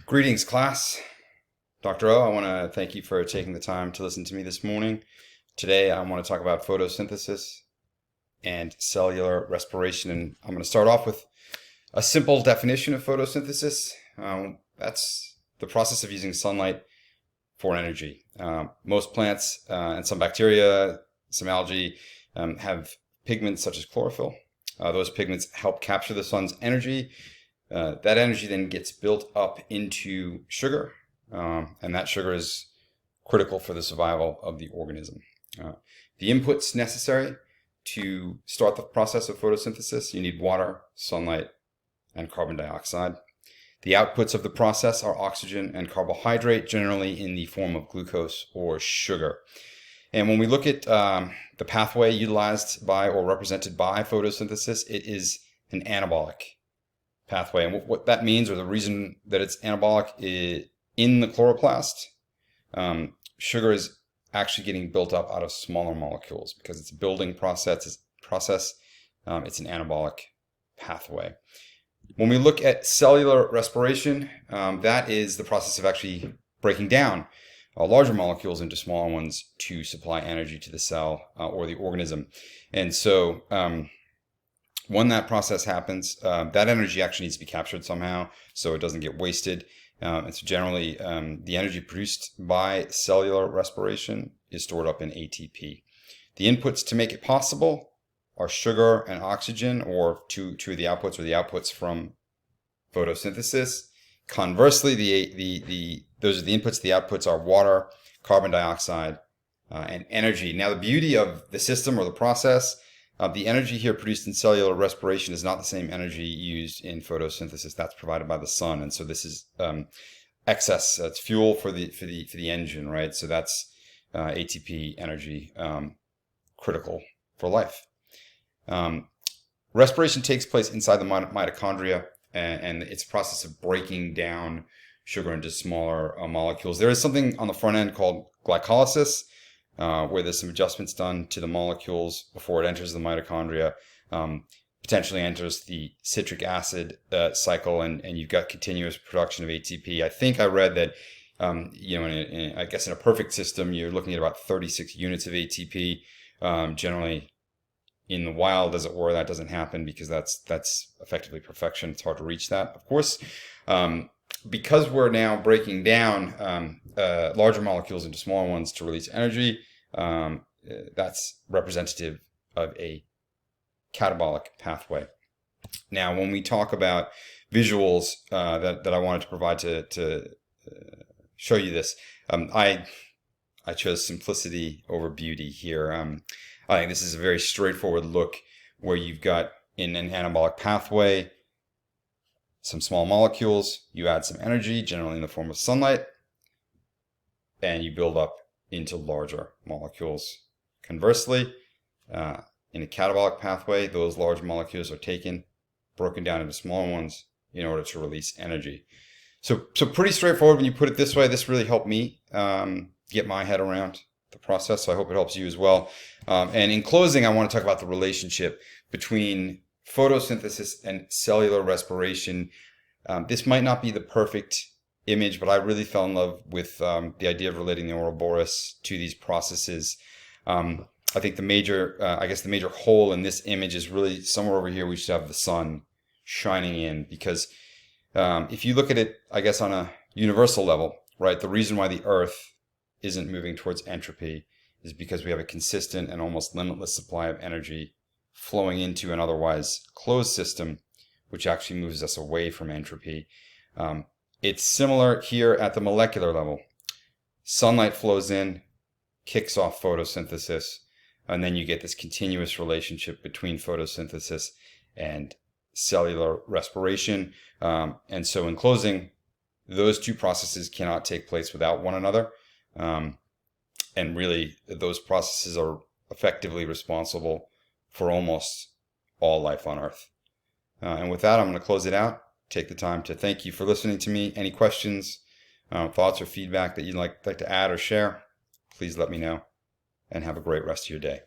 Greetings, class. Dr. O, I want to thank you for taking the time to listen to me this morning. Today, I want to talk about photosynthesis and cellular respiration. And I'm going to start off with a simple definition of photosynthesis. That's the process of using sunlight for energy. Most plants and some bacteria, some algae, have pigments such as chlorophyll. Those pigments help capture the sun's energy. That energy then gets built up into sugar, and that sugar is critical for the survival of the organism. The inputs necessary to start the process of photosynthesis: you need water, sunlight, and carbon dioxide. The outputs of the process are oxygen and carbohydrate, generally in the form of glucose or sugar. And when we look at the pathway utilized by or represented by photosynthesis, it is an anabolic pathway. And what that means, or the reason that it's anabolic, is in the chloroplast, sugar is actually getting built up out of smaller molecules because it's a building process. It's an anabolic pathway. When we look at cellular respiration, that is the process of actually breaking down larger molecules into smaller ones to supply energy to the cell or the organism. And so when that process happens, that energy actually needs to be captured somehow so it doesn't get wasted. And so generally, the energy produced by cellular respiration is stored up in ATP. The inputs to make it possible are sugar and oxygen, or two of the outputs from photosynthesis. Conversely, those are the inputs. The outputs are water, carbon dioxide, and energy. Now, the beauty of the system or the process, the energy here produced in cellular respiration is not the same energy used in photosynthesis. That's provided by the sun, and so this is excess. It's fuel for the engine, right? So that's ATP energy, critical for life. Respiration takes place inside the mitochondria, and it's a process of breaking down sugar into smaller molecules. There is something on the front end called glycolysis, where there's some adjustments done to the molecules before it enters the mitochondria, potentially enters the citric acid cycle, and you've got continuous production of ATP. I think I read that, I guess in a perfect system, you're looking at about 36 units of ATP. Generally, in the wild, as it were, that doesn't happen because that's effectively perfection. It's hard to reach that, of course. Because we're now breaking down larger molecules into smaller ones to release energy, that's representative of a catabolic pathway. Now, when we talk about visuals that I wanted to provide to show you this, I chose simplicity over beauty here. I think this is a very straightforward look where you've got, in an anabolic pathway, some small molecules, you add some energy, generally in the form of sunlight, and you build up into larger molecules. Conversely, in a catabolic pathway, those large molecules are taken, broken down into smaller ones in order to release energy. So pretty straightforward when you put it this way. This really helped me get my head around the process, so I hope it helps you as well. And in closing, I want to talk about the relationship between photosynthesis and cellular respiration. This might not be the perfect image, but I really fell in love with the idea of relating the Ouroboros to these processes. I think the major hole in this image is really somewhere over here. We should have the sun shining in, because if you look at it, I guess on a universal level, right, the reason why the Earth isn't moving towards entropy is because we have a consistent and almost limitless supply of energy flowing into an otherwise closed system, which actually moves us away from entropy. It's similar here at the molecular level. Sunlight flows in, kicks off photosynthesis, and then you get this continuous relationship between photosynthesis and cellular respiration. And so in closing, those two processes cannot take place without one another. And really, those processes are effectively responsible for almost all life on Earth. And with that, I'm going to close it out. Take the time to thank you for listening to me. Any questions, thoughts, or feedback that you'd like to add or share, please let me know. And have a great rest of your day.